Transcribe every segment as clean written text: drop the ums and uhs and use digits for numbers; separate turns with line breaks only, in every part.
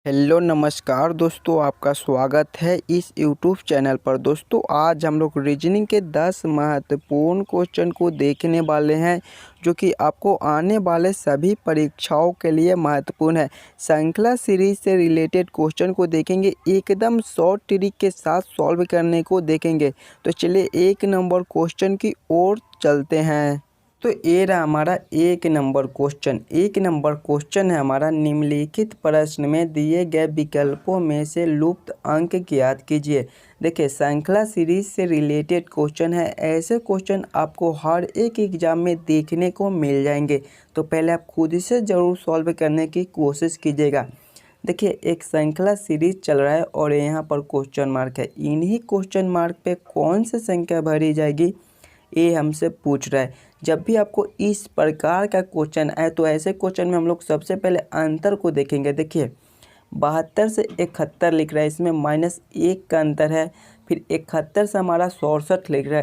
Hello नमस्कार दोस्तों, आपका स्वागत है इस यूट्यूब चैनल पर। दोस्तों आज हम लोग रीजनिंग के 10 महत्वपूर्ण क्वेश्चन को देखने वाले हैं जो कि आपको आने वाले सभी परीक्षाओं के लिए महत्वपूर्ण है। श्रृंखला सीरीज से रिलेटेड क्वेश्चन को देखेंगे, एकदम शॉर्ट ट्रिक के साथ सॉल्व करने को देखेंगे। तो चलिए एक नंबर क्वेश्चन की ओर चलते हैं। तो ये रहा हमारा एक नंबर क्वेश्चन है हमारा। निम्नलिखित प्रश्न में दिए गए विकल्पों में से लुप्त अंक ज्ञात कीजिए। देखिए श्रृंखला सीरीज से रिलेटेड क्वेश्चन है। ऐसे क्वेश्चन आपको हर एक एग्जाम में देखने को मिल जाएंगे, तो पहले आप खुद से ज़रूर सॉल्व करने की कोशिश कीजिएगा। देखिए एक श्रृंखला सीरीज चल रहा है और यहाँ पर क्वेश्चन मार्क है। इन्हीं क्वेश्चन मार्क पे कौन सी संख्या भरी जाएगी ये हमसे पूछ रहा है। जब भी आपको इस प्रकार का क्वेश्चन आए तो ऐसे क्वेश्चन में हम लोग सबसे पहले अंतर को देखेंगे। देखिए 72 से 71 लिख रहा है, इसमें -1 का अंतर है। फिर 71 से हमारा 67 लिख रहा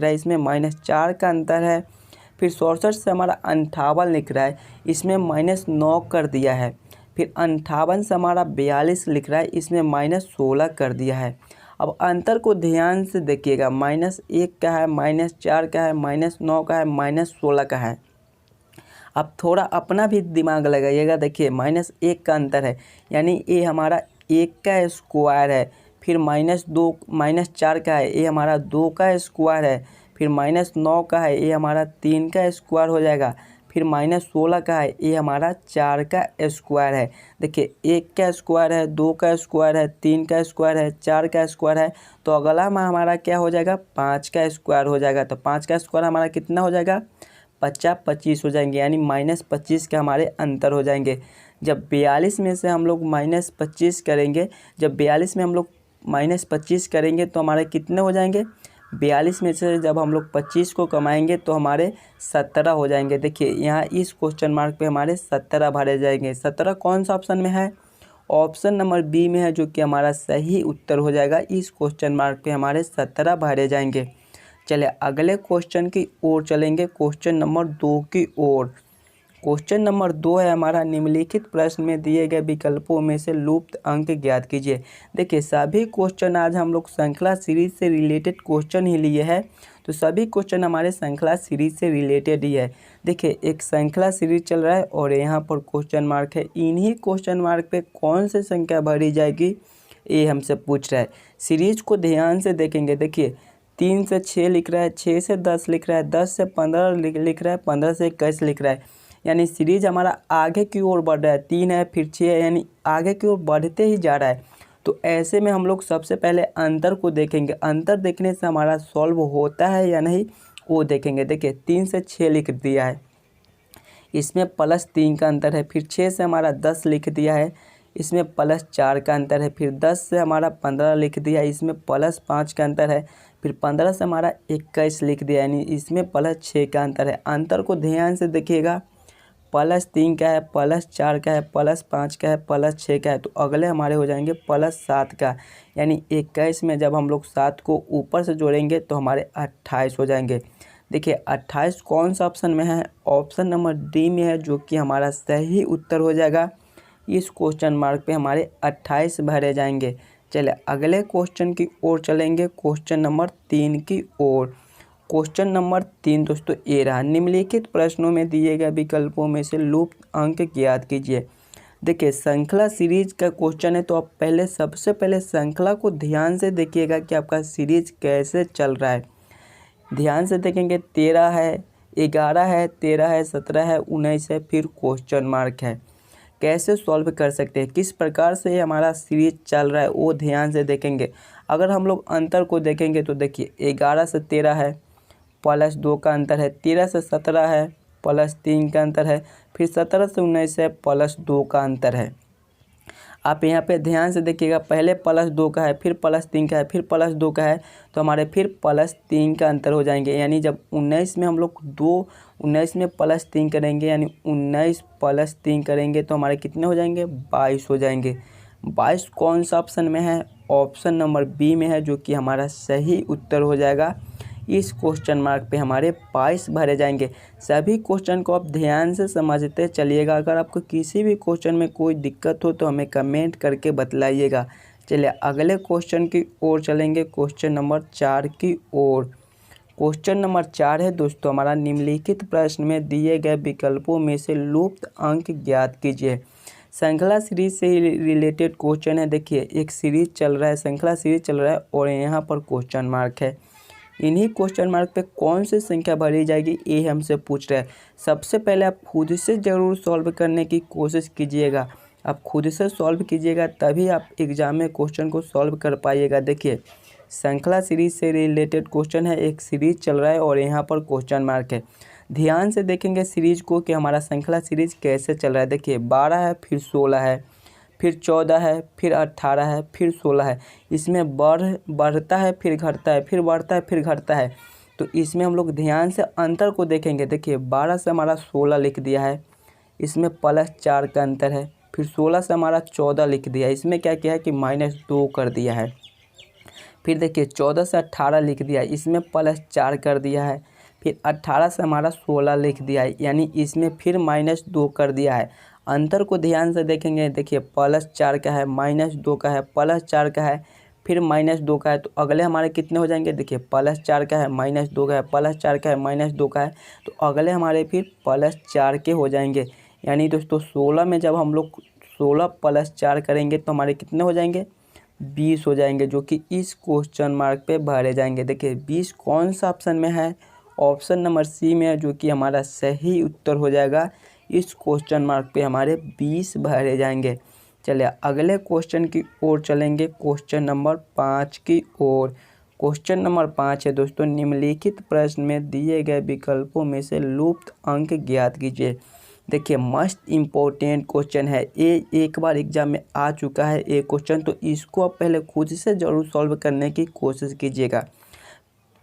है, इसमें -4 का अंतर है। फिर 67 से हमारा 58 लिख रहा है, इसमें -9 कर दिया है। फिर 58 से हमारा 42 लिख रहा है, इसमें -16 कर दिया है। अब अंतर को ध्यान से देखिएगा, -1 का है, -4 का है, -9 का है, -16 का है। अब थोड़ा अपना भी दिमाग लगाइएगा। देखिए -1 का अंतर है, यानी ये हमारा 1 का स्क्वायर है। फिर -2 -4 का है, ये हमारा 2 का स्क्वायर है। फिर -9 का है, ये हमारा 3 का स्क्वायर हो जाएगा। फिर -16 का है, ये हमारा 4 का स्क्वायर है। देखिए 1 का स्क्वायर है, 2 का स्क्वायर है, 3 का स्क्वायर है, 4 का स्क्वायर है, तो अगला में हमारा क्या हो जाएगा, 5 का स्क्वायर हो जाएगा। तो 5 का स्क्वायर हमारा कितना हो जाएगा, 25 हो जाएंगे, यानी -25 के हमारे अंतर हो जाएंगे। जब 42 में से हम लोग -25 करेंगे, जब 42 में हम लोग -25 करेंगे तो हमारे कितने हो जाएंगे, 42 में से जब हम लोग 25 को कमाएंगे तो हमारे 17 हो जाएंगे। देखिए यहाँ इस क्वेश्चन मार्क पे हमारे 17 भरे जाएंगे। 17 कौन सा ऑप्शन में है, ऑप्शन नंबर बी में है, जो कि हमारा सही उत्तर हो जाएगा। इस क्वेश्चन मार्क पे हमारे 17 भरे जाएंगे। चलिए अगले क्वेश्चन की ओर चलेंगे, क्वेश्चन नंबर 2 की ओर। क्वेश्चन नंबर 2 है हमारा, निम्नलिखित प्रश्न में दिए गए विकल्पों में से लुप्त अंक ज्ञात कीजिए। देखिए सभी क्वेश्चन आज हम लोग श्रृंखला सीरीज से रिलेटेड क्वेश्चन ही लिए हैं, तो सभी क्वेश्चन हमारे श्रृंखला सीरीज से रिलेटेड ही है। देखिए एक श्रृंखला सीरीज चल रहा है और यहाँ पर क्वेश्चन मार्क है। इन्हीं क्वेश्चन मार्क पे कौन सी संख्या भरी जाएगी ये हमसे पूछ रहा है। सीरीज को ध्यान से देखेंगे। देखिए 3 से 6 लिख रहा है, 6 से 10 लिख रहा है, 10 से 15 लिख रहा है, 15 से 21 लिख रहा है, यानी सीरीज हमारा आगे की ओर बढ़ रहा है। 3 है फिर 6 है, यानी आगे की ओर बढ़ते ही जा रहा है। तो ऐसे में हम लोग सबसे पहले अंतर को देखेंगे। अंतर देखने से हमारा सॉल्व होता है या नहीं वो देखेंगे। देखिए 3 से 6 लिख दिया है, इसमें +3 का अंतर है। फिर 6 से हमारा 10 लिख दिया है, इसमें +4 का अंतर है। फिर 10 से हमारा 15 लिख दिया, इसमें +5 का अंतर है। फिर 15 से हमारा 21 लिख दिया, यानी इसमें +6 का अंतर है। अंतर को ध्यान से देखिएगा, +3 का है, +4 का है, +5 का है, +6 का है, तो अगले हमारे हो जाएंगे +7 का, यानी 21 में जब हम लोग 7 को ऊपर से जोड़ेंगे तो हमारे 28 हो जाएंगे। देखिए 28 कौन सा ऑप्शन में है, ऑप्शन नंबर डी में है, जो कि हमारा सही उत्तर हो जाएगा। इस क्वेश्चन मार्क पे हमारे 28 भरे जाएंगे। चलिए अगले क्वेश्चन की ओर चलेंगे, क्वेश्चन नंबर 3 की ओर। क्वेश्चन नंबर 3 दोस्तों ये रहा, निम्नलिखित प्रश्नों में दिए गए विकल्पों में से लुप्त अंक ज्ञात कीजिए। देखिए श्रृंखला सीरीज का क्वेश्चन है, तो आप सबसे पहले श्रृंखला को ध्यान से देखिएगा कि आपका सीरीज कैसे चल रहा है। ध्यान से देखेंगे, 13 है, 11 है, 13 है, 17 है, 19 है, फिर क्वेश्चन मार्क है। कैसे सॉल्व कर सकते हैं, किस प्रकार से हमारा सीरीज चल रहा है वो ध्यान से देखेंगे। अगर हम लोग अंतर को देखेंगे तो देखिए 11 से 13 है, +2 का अंतर है। 13 से 17 है, +3 का अंतर है। फिर 17 से 19 है, +2 का अंतर है। आप यहाँ पे ध्यान से देखिएगा, पहले +2 का है, फिर +3 का है, फिर +2 का है, तो हमारे फिर +3 का अंतर हो जाएंगे। यानी जब 19 में हम लोग 19 में +3 करेंगे, यानी 19 + 3 करेंगे तो हमारे कितने हो जाएंगे, 22 हो जाएंगे। 22 कौन सा ऑप्शन में है, ऑप्शन नंबर बी में है, जो कि हमारा सही उत्तर हो जाएगा। इस क्वेश्चन मार्क पे हमारे 22 भरे जाएंगे। सभी क्वेश्चन को आप ध्यान से समझते चलिएगा। अगर आपको किसी भी क्वेश्चन में कोई दिक्कत हो तो हमें कमेंट करके बतलाइएगा। चलिए अगले क्वेश्चन की ओर चलेंगे, क्वेश्चन नंबर 4 की ओर। क्वेश्चन नंबर 4 है दोस्तों हमारा, निम्नलिखित प्रश्न में दिए गए विकल्पों में से लुप्त अंक ज्ञात कीजिए। श्रृंखला सीरीज से रिलेटेड क्वेश्चन है। देखिए एक सीरीज चल रहा है, श्रृंखला सीरीज चल रहा है और यहाँ पर क्वेश्चन मार्क है। इन्हीं क्वेश्चन मार्क पे कौन सी संख्या भरी जाएगी ये हमसे पूछ रहा है। सबसे पहले आप खुद से ज़रूर सॉल्व करने की कोशिश कीजिएगा। आप खुद से सॉल्व कीजिएगा तभी आप एग्ज़ाम में क्वेश्चन को सॉल्व कर पाइएगा। देखिए श्रृंखला सीरीज से रिलेटेड क्वेश्चन है, एक सीरीज चल रहा है और यहाँ पर क्वेश्चन मार्क है। ध्यान से देखेंगे सीरीज को कि हमारा श्रृंखला सीरीज कैसे चल रहा है। देखिए 12 है, फिर 16 है, फिर 14 है, फिर 18 है, फिर 16 है। इसमें बढ़ता है फिर घटता है, फिर बढ़ता है फिर घटता है। तो इसमें हम लोग ध्यान से अंतर को देखेंगे। देखिए 12 से हमारा 16 लिख दिया है, इसमें +4 का अंतर है। फिर 16 से हमारा 14 लिख दिया है, इसमें क्या किया है कि -2 कर दिया है। फिर देखिए 14 से 18 लिख दिया है, इसमें +4 कर दिया है। फिर 18 से हमारा 16 लिख दिया है, यानी इसमें फिर -2 कर दिया है। अंतर को ध्यान से देखेंगे। देखिए +4 का है, -2 का है, +4 का है, फिर -2 का है। तो अगले हमारे कितने हो जाएंगे। देखिए +4 का है, -2 का है, +4 का है, -2 का है। तो अगले हमारे फिर +4 के हो जाएंगे। यानी दोस्तों 16 में जब हम लोग 16 + 4 करेंगे तो हमारे कितने हो जाएंगे, 20 हो जाएंगे, जो कि इस क्वेश्चन मार्क पे भरे जाएंगे। देखिए 20 कौन सा ऑप्शन में है, ऑप्शन नंबर सी में है, जो कि हमारा सही उत्तर हो जाएगा। इस क्वेश्चन मार्क पे हमारे 20 भरे जाएंगे। चलिए अगले क्वेश्चन की ओर चलेंगे, क्वेश्चन नंबर 5 की ओर। क्वेश्चन नंबर 5 है दोस्तों, निम्नलिखित प्रश्न में दिए गए विकल्पों में से लुप्त अंक ज्ञात कीजिए। देखिए मस्ट इम्पोर्टेंट क्वेश्चन है ये, एक बार एग्जाम में आ चुका है ये क्वेश्चन, तो इसको आप पहले खुद से ज़रूर सॉल्व करने की कोशिश कीजिएगा।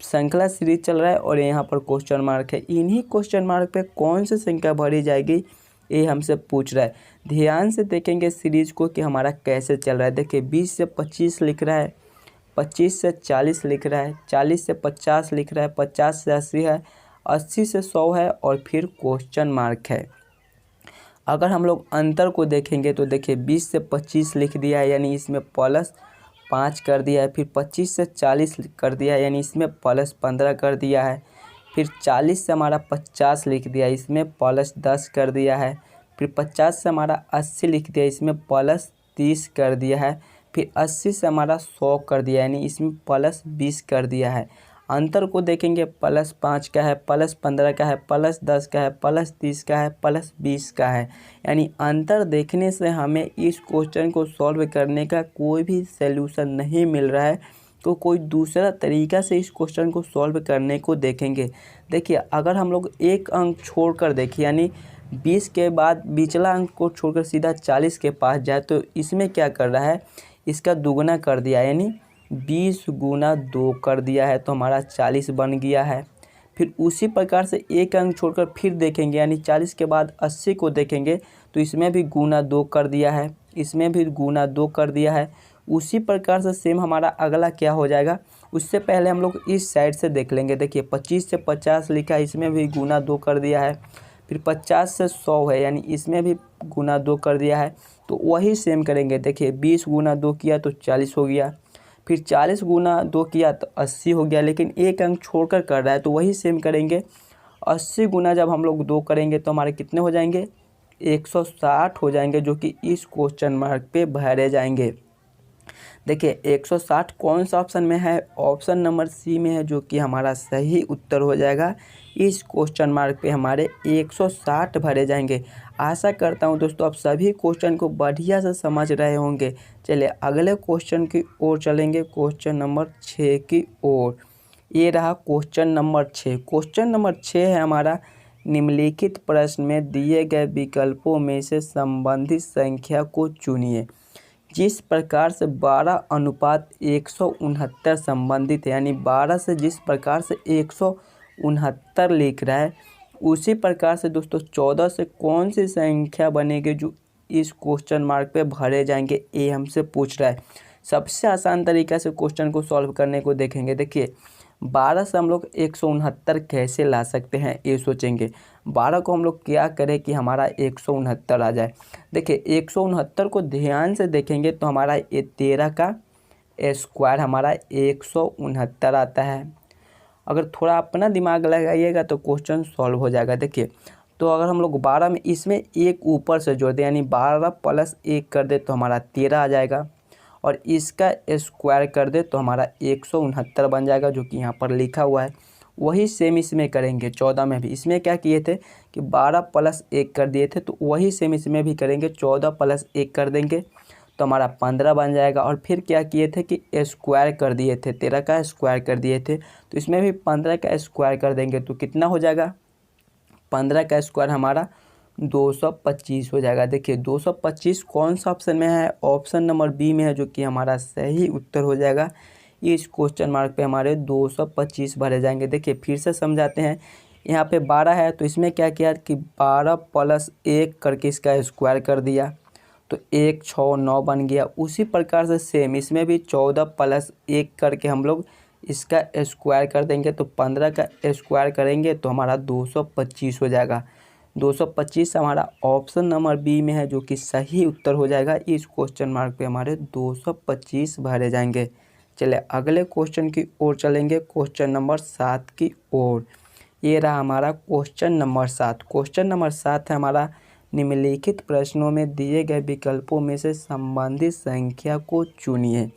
श्रृंखला सीरीज चल रहा है और यहाँ पर क्वेश्चन मार्क है। इन्हीं क्वेश्चन मार्क पे कौन सी संख्या भरी जाएगी ये हमसे पूछ रहा है। ध्यान से देखेंगे सीरीज को कि हमारा कैसे चल रहा है। देखिए 20 से 25 लिख रहा है, 25 से 40 लिख रहा है, 40 से 50 लिख रहा है, 50 से 80 है, 80 से 100 है और फिर क्वेश्चन मार्क है। अगर हम लोग अंतर को देखेंगे तो देखिए 20 से 25 लिख दिया है, यानी इसमें +5 कर दिया है। फिर 25 से 40 कर दिया है, यानी इसमें +15 कर दिया है। फिर 40 से हमारा 50 लिख दिया है, इसमें +10 कर दिया है। फिर 50 से हमारा 80 लिख दिया, इसमें +30 कर दिया है। फिर 80 से हमारा 100 कर दिया, यानी इसमें +20 कर दिया है। अंतर को देखेंगे, +5 का है, +15 का है, +10 का है, +30 का है, +20 का है। यानी अंतर देखने से हमें इस क्वेश्चन को सॉल्व करने का कोई भी सलूशन नहीं मिल रहा है, तो कोई दूसरा तरीका से इस क्वेश्चन को सॉल्व करने को देखेंगे। देखिए अगर हम लोग एक अंक छोड़कर देखिए, यानी 20 के बाद बिचला अंक को छोड़कर सीधा 40 के पास जाए, तो इसमें क्या कर रहा है, इसका दुगना कर दिया, यानी 20 गुना 2 कर दिया है, तो हमारा 40 बन गया है। फिर उसी प्रकार से एक अंक छोड़कर फिर देखेंगे, यानी 40 के बाद 80 को देखेंगे, तो इसमें भी गुना 2 कर दिया है, इसमें भी गुना 2 कर दिया है। उसी प्रकार से सेम हमारा अगला क्या हो जाएगा, उससे पहले हम लोग इस साइड से देख लेंगे। देखिए 25 से 50 लिखा है, इसमें भी गुना 2 कर दिया है। फिर 50 से 100 है, यानी इसमें भी गुना 2 कर दिया है। तो वही सेम करेंगे। देखिए 20 गुना 2 किया तो 40 हो गया, फिर 40 गुना 2 किया तो 80 हो गया, लेकिन एक अंक छोड़कर कर रहा है, तो वही सेम करेंगे। 80 गुना जब हम लोग 2 करेंगे तो हमारे कितने हो जाएंगे, 160 हो जाएंगे, जो कि इस क्वेश्चन मार्क पे भरे जाएंगे। देखिए 160 कौन सा ऑप्शन में है, ऑप्शन नंबर सी में है, जो कि हमारा सही उत्तर हो जाएगा। इस क्वेश्चन मार्क पे हमारे 160 भरे जाएंगे। आशा करता हूं दोस्तों आप सभी क्वेश्चन को बढ़िया से समझ रहे होंगे। चलिए अगले क्वेश्चन की ओर चलेंगे, क्वेश्चन नंबर 6 की ओर। ये रहा क्वेश्चन नंबर 6। क्वेश्चन नंबर 6 है हमारा, निम्नलिखित प्रश्न में दिए गए विकल्पों में से संबंधित संख्या को चुनिए। जिस प्रकार से 12:169 संबंधित है, यानी 12 से जिस प्रकार से 169 लिख रहा है, उसी प्रकार से दोस्तों 14 से कौन सी संख्या बनेगी जो इस क्वेश्चन मार्क पे भरे जाएंगे, ये हमसे पूछ रहा है। सबसे आसान तरीका से क्वेश्चन को सॉल्व करने को देखेंगे। देखिए 12 से हम लोग 169 कैसे ला सकते हैं ये सोचेंगे। 12 को हम लोग क्या करें कि हमारा 169 आ जाए। देखिए 169 को ध्यान से देखेंगे तो हमारा ये 13 का स्क्वायर हमारा 169 आता है। अगर थोड़ा अपना दिमाग लगाइएगा तो क्वेश्चन सॉल्व हो जाएगा। देखिए तो अगर हम लोग 12 में इसमें एक ऊपर से जोड़ दें यानी 12 प्लस 1 कर दे तो हमारा 13 आ जाएगा, और इसका स्क्वायर कर दे तो हमारा 169 बन जाएगा, जो कि यहाँ पर लिखा हुआ है। वही सेम इसमें करेंगे 14 में भी। इसमें क्या किए थे कि 12 प्लस 1 कर दिए थे, तो वही सेम इसमें भी करेंगे, 14 प्लस 1 कर देंगे तो हमारा 15 बन जाएगा। और फिर क्या किए थे कि स्क्वायर कर दिए थे, 13 का स्क्वायर कर दिए थे, तो इसमें भी 15 का स्क्वायर कर देंगे तो कितना हो जाएगा, 15 का स्क्वायर हमारा 225 हो जाएगा। देखिए 225 कौन सा ऑप्शन में है, ऑप्शन नंबर बी में है, जो कि हमारा सही उत्तर हो जाएगा। इस क्वेश्चन मार्क पे हमारे 225 भरे जाएंगे। देखिए फिर से समझाते हैं। यहाँ पे 12 है तो इसमें क्या किया कि 12 प्लस 1 करके इसका स्क्वायर कर दिया तो 1 6 9 बन गया। उसी प्रकार से सेम इसमें भी 14 प्लस 1 करके हम लोग इसका स्क्वायर कर देंगे, तो 15 का स्क्वायर करेंगे तो हमारा 225 हो जाएगा। 225 हमारा ऑप्शन नंबर बी में है, जो कि सही उत्तर हो जाएगा। इस क्वेश्चन मार्क पे हमारे 225 भरे जाएंगे। चलिए अगले क्वेश्चन की ओर चलेंगे, क्वेश्चन नंबर 7 की ओर। ये रहा हमारा क्वेश्चन नंबर 7। क्वेश्चन नंबर 7 है हमारा, निम्नलिखित प्रश्नों में दिए गए विकल्पों में से संबंधित संख्या को चुनिए।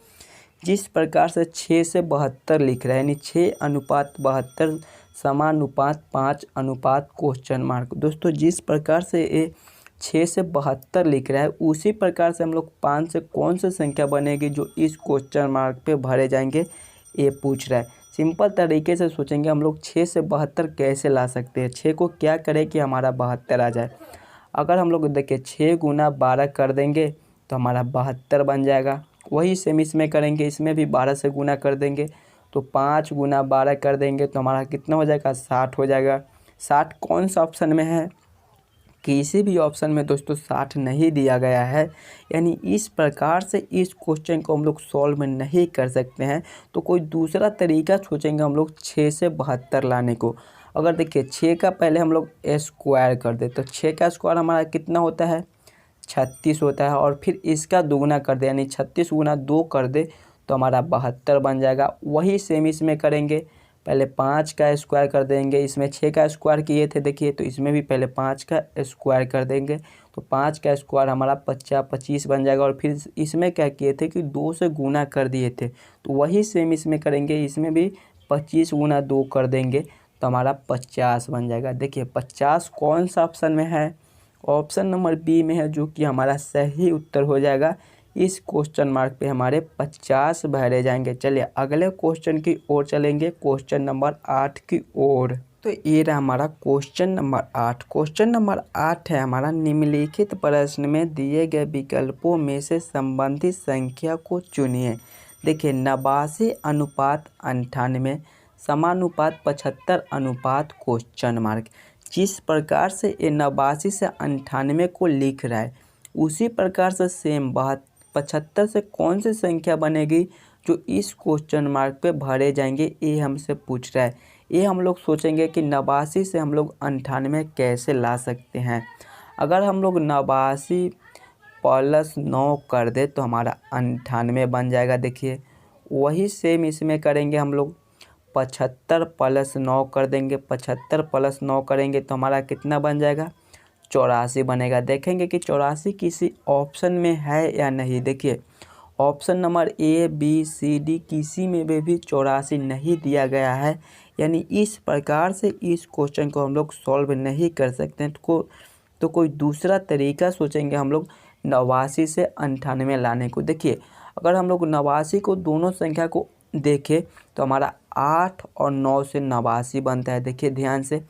जिस प्रकार से 6 से 72 लिख रहा है, यानी 6:72 समानुपात 5 क्वेश्चन मार्क। दोस्तों जिस प्रकार से ये 6 से 72 लिख रहा है, उसी प्रकार से हम लोग 5 से कौन सी संख्या बनेगी जो इस क्वेश्चन मार्क पे भरे जाएंगे, ये पूछ रहा है। सिंपल तरीके से सोचेंगे हम लोग 6 से 72 कैसे ला सकते हैं। 6 को क्या करें कि हमारा 72 आ जाए। अगर हम लोग देखिए 6 गुना 12 कर देंगे तो हमारा 72 बन जाएगा। वही सेम इसमें करेंगे, इसमें भी 12 से गुना कर देंगे तो 5 गुना 12 कर देंगे तो हमारा कितना हो जाएगा, 60 हो जाएगा। 60 कौन सा ऑप्शन में है, किसी भी ऑप्शन में दोस्तों 60 नहीं दिया गया है। यानी इस प्रकार से इस क्वेश्चन को हम लोग सॉल्व नहीं कर सकते हैं। तो कोई दूसरा तरीका सोचेंगे हम लोग 6 से 72 लाने को। अगर देखिए 6 का पहले हम लोग स्क्वायर कर दे तो 6 का स्क्वायर हमारा कितना होता है, 36 होता है। और फिर इसका दोगुना कर दे यानी 36 गुना 2 कर दे तो हमारा 72 बन जाएगा। वही सेम इसमें करेंगे, पहले 5 का स्क्वायर कर देंगे। इसमें 6 का स्क्वायर किए थे, देखिए तो इसमें भी पहले 5 का स्क्वायर कर देंगे तो 5 का स्क्वायर हमारा 25 बन जाएगा। और फिर इसमें क्या किए थे कि 2 से गुना कर दिए थे, तो वही सेम इसमें करेंगे। इसमें भी 25 गुना 2 कर देंगे तो हमारा 50 बन जाएगा। देखिए 50 कौन सा ऑप्शन में है, ऑप्शन नंबर बी में है, जो कि हमारा सही उत्तर हो जाएगा। इस क्वेश्चन मार्क पे हमारे 50 भरे जाएंगे। चलिए अगले क्वेश्चन की ओर चलेंगे, क्वेश्चन नंबर 8 की ओर। तो ये रहा हमारा क्वेश्चन नंबर 8। क्वेश्चन नंबर 8 है हमारा, निम्नलिखित प्रश्न में दिए गए विकल्पों में से संबंधित संख्या को चुनिए। देखिए 89:98 समानुपात 75 क्वेश्चन मार्क। जिस प्रकार से ये 89 से 98 को लिख रहा है, उसी प्रकार से सेम 75 से कौन सी संख्या बनेगी जो इस क्वेश्चन मार्क पे भरे जाएंगे, ये हमसे पूछ रहा है। ये हम लोग सोचेंगे कि 89 से हम लोग 98 कैसे ला सकते हैं। अगर हम लोग 89 प्लस 9 कर दे तो हमारा 98 बन जाएगा। देखिए वही सेम इसमें करेंगे हम लोग, 75 प्लस 9 कर देंगे। 75 प्लस 9 करेंगे तो हमारा कितना बन जाएगा, 84 बनेगा। देखेंगे कि 84 किसी ऑप्शन में है या नहीं। देखिए option number A B C D किसी में भी 84 नहीं दिया गया है। यानी इस प्रकार से इस क्वेश्चन को हम लोग सॉल्व नहीं कर सकते हैं। तो कोई दूसरा तरीका सोचेंगे हम लोग 89 से 98 लाने को। देखिए अगर हम लोग 89 को दोनों संख्या को देखें तो हमारा 8 और 9 से 89 बनता है। देखिए ध्यान से,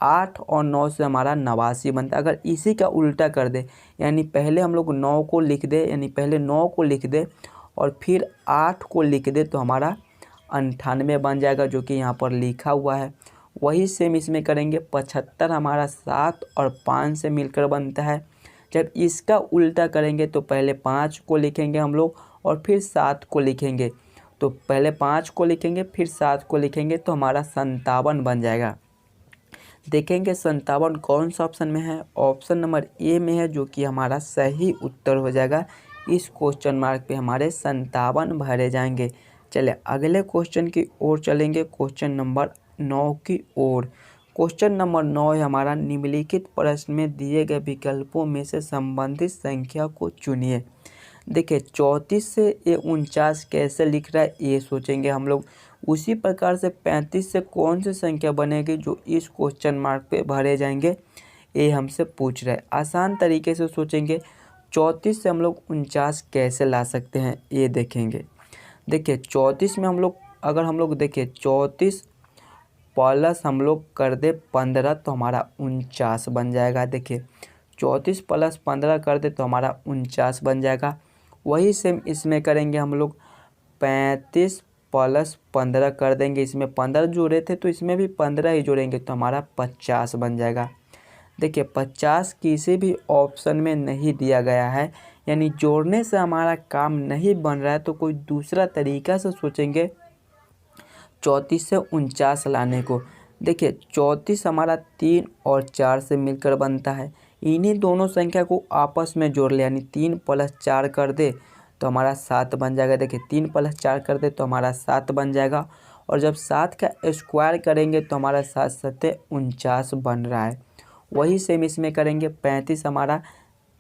8 और 9 से हमारा 89 बनता है। अगर इसी का उल्टा कर दे, यानी पहले हम लोग 9 को लिख दे, यानी पहले 9 को लिख दे और फिर 8 को लिख दे तो हमारा 98 बन जाएगा, जो कि यहाँ पर लिखा हुआ है। वही सेम इसमें करेंगे। 75 हमारा 7 और 5 से मिलकर बनता है। जब इसका उल्टा करेंगे तो पहले 5 को लिखेंगे हम लोग और फिर 7 को लिखेंगे, तो तो पहले 5 को लिखेंगे फिर 7 को लिखेंगे तो हमारा 57 बन जाएगा। देखेंगे 57 कौन सा ऑप्शन में है, ऑप्शन नंबर ए में है, जो कि हमारा सही उत्तर हो जाएगा। इस क्वेश्चन मार्क पे हमारे 57 भरे जाएंगे। चलिए अगले क्वेश्चन की ओर चलेंगे, क्वेश्चन नंबर 9 की ओर। क्वेश्चन नंबर 9 है हमारा, निम्नलिखित प्रश्न में दिए गए विकल्पों में से संबंधित संख्या को चुनिए। देखिए 34 से ये 49 कैसे लिख रहा है ये सोचेंगे हम लोग। उसी प्रकार से 35 से कौन सी संख्या बनेगी जो इस क्वेश्चन मार्क पे भरे जाएंगे, ये हमसे पूछ रहा है। आसान तरीके से सोचेंगे 34 से हम लोग 49 कैसे ला सकते हैं ये देखेंगे। देखिए 34 में हम लोग अगर हम लोग देखिए 34 प्लस हम लोग कर दे 15 तो हमारा 49 बन जाएगा। देखिए 34 प्लस 15 कर दे तो हमारा 49 बन जाएगा। वही सेम इसमें करेंगे हम लोग 35 प्लस 15 कर देंगे, इसमें 15 जोड़े थे तो इसमें भी 15 ही जोड़ेंगे तो हमारा 50 बन जाएगा। देखिए 50 किसी भी ऑप्शन में नहीं दिया गया है, यानी जोड़ने से हमारा काम नहीं बन रहा है, तो कोई दूसरा तरीका से सोचेंगे 34 से 49 लाने को। देखिए 34 हमारा 3 और 4 से मिलकर बनता है, इन्हीं दोनों संख्या को आपस में जोड़ ले, यानी 3 प्लस 4 कर दे तो हमारा 7 बन जाएगा। देखिए 3 प्लस 4 कर दे तो हमारा 7 बन जाएगा, और जब 7 का स्क्वायर करेंगे तो हमारा 7 7 49 बन रहा है। वही सेम इसमें करेंगे 35 हमारा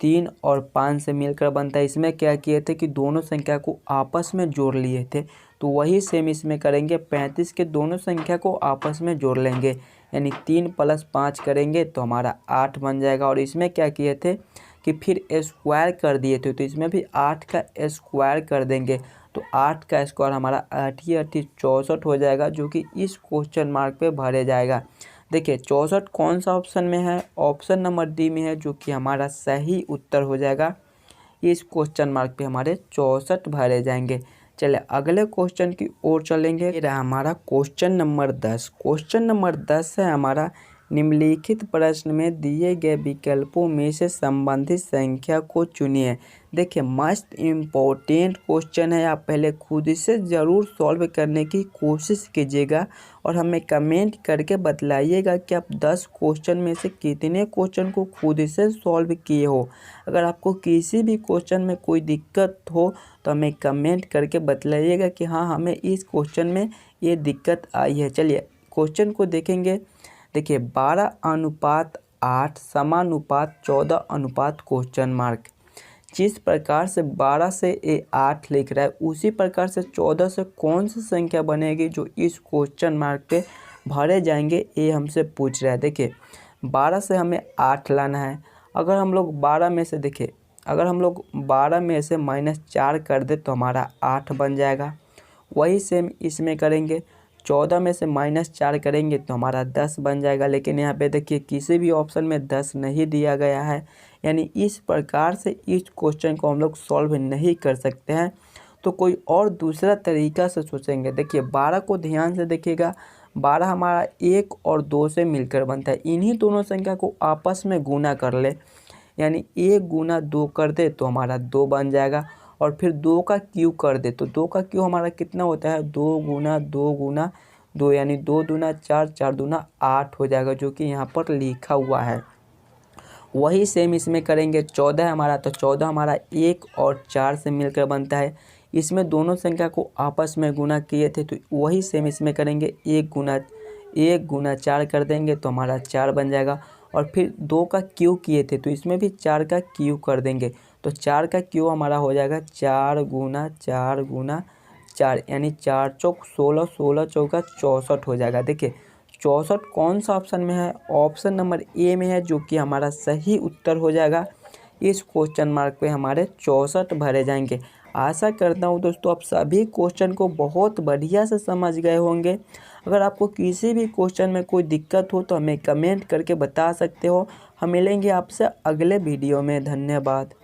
3 और 5 से मिलकर बनता है। इसमें क्या किए थे कि दोनों संख्या को आपस में जोड़ लिए थे, तो वही सेम इसमें करेंगे 35 के दोनों संख्या को आपस में जोड़ लेंगे, यानी 3 प्लस 5 करेंगे तो हमारा 8 बन जाएगा। और इसमें क्या किए थे कि फिर स्क्वायर कर दिए थे, तो इसमें भी 8 का स्क्वायर कर देंगे तो 8 का स्क्वायर हमारा 8 ही 8 64 हो जाएगा, जो कि इस क्वेश्चन मार्क पे भरे जाएगा। देखिए 64 कौन सा ऑप्शन में है, ऑप्शन नंबर डी में है, जो कि हमारा सही उत्तर हो जाएगा। इस क्वेश्चन मार्क पे हमारे 64 भरे जाएंगे। चलिए अगले क्वेश्चन की ओर चलेंगे। ये रहा हमारा क्वेश्चन नंबर 10। क्वेश्चन नंबर 10 है हमारा, निम्नलिखित प्रश्न में दिए गए विकल्पों में से संबंधित संख्या को चुनिए। देखिए मस्ट इम्पोर्टेंट क्वेश्चन है, आप पहले खुद से ज़रूर सॉल्व करने की कोशिश कीजिएगा और हमें कमेंट करके बतलाइएगा कि आप 10 क्वेश्चन में से कितने क्वेश्चन को खुद से सॉल्व किए हो। अगर आपको किसी भी क्वेश्चन में कोई दिक्कत हो तो हमें कमेंट करके बतलाइएगा कि हाँ हमें इस क्वेश्चन में ये दिक्कत आई है। चलिए क्वेश्चन को देखेंगे। देखिए 12:8 समानुपात 14 क्वेश्चन मार्क। जिस प्रकार से 12 से ये 8 लिख रहा है, उसी प्रकार से 14 से कौन सी संख्या बनेगी जो इस क्वेश्चन मार्क पे भरे जाएंगे, ये हमसे पूछ रहा है। देखिए 12 से हमें 8 लाना है। अगर हम लोग 12 में से देखिए, अगर हम लोग 12 में से -4 कर दे तो हमारा 8 बन जाएगा। वही सेम इसमें करेंगे, 14 में से -4 करेंगे तो हमारा 10 बन जाएगा। लेकिन यहाँ पे देखिए किसी भी ऑप्शन में 10 नहीं दिया गया है, यानी इस प्रकार से इस क्वेश्चन को हम लोग सॉल्व नहीं कर सकते हैं, तो कोई और दूसरा तरीका से सोचेंगे। देखिए 12 को ध्यान से देखिएगा, 12 हमारा 1 और 2 से मिलकर बनता है। इन्हीं दोनों संख्या को आपस में गुना कर ले, यानी 1 गुना 2 कर दे तो हमारा 2 बन जाएगा, और फिर 2 का क्यूब कर दे तो 2 का क्यूब हमारा कितना होता है, 2 गुना 2 गुना 2, यानी 2 दूना 4, 4 दूना 8 हो जाएगा, जो कि यहाँ पर लिखा हुआ है। वही सेम इसमें करेंगे, 14 हमारा, तो 14 हमारा 1 और 4 से मिलकर बनता है। इसमें दोनों संख्या को आपस में गुना किए थे, तो वही सेम इसमें करेंगे, 1 गुना 4 कर देंगे तो हमारा 4 बन जाएगा। और फिर 2 का क्यूब किए थे तो इसमें भी 4 का क्यूब कर देंगे, तो 4 का क्यूब हमारा हो जाएगा 4 गुना 4 गुना 4, यानी 4 चौक 16, 16 चौका 64 हो जाएगा। देखिए 64 कौन सा ऑप्शन में है, ऑप्शन नंबर ए में है, जो कि हमारा सही उत्तर हो जाएगा। इस क्वेश्चन मार्क पे हमारे 64 भरे जाएंगे। आशा करता हूँ दोस्तों आप सभी क्वेश्चन को बहुत बढ़िया से समझ गए होंगे। अगर आपको किसी भी क्वेश्चन में कोई दिक्कत हो तो हमें कमेंट करके बता सकते हो। हम मिलेंगे आपसे अगले वीडियो में। धन्यवाद।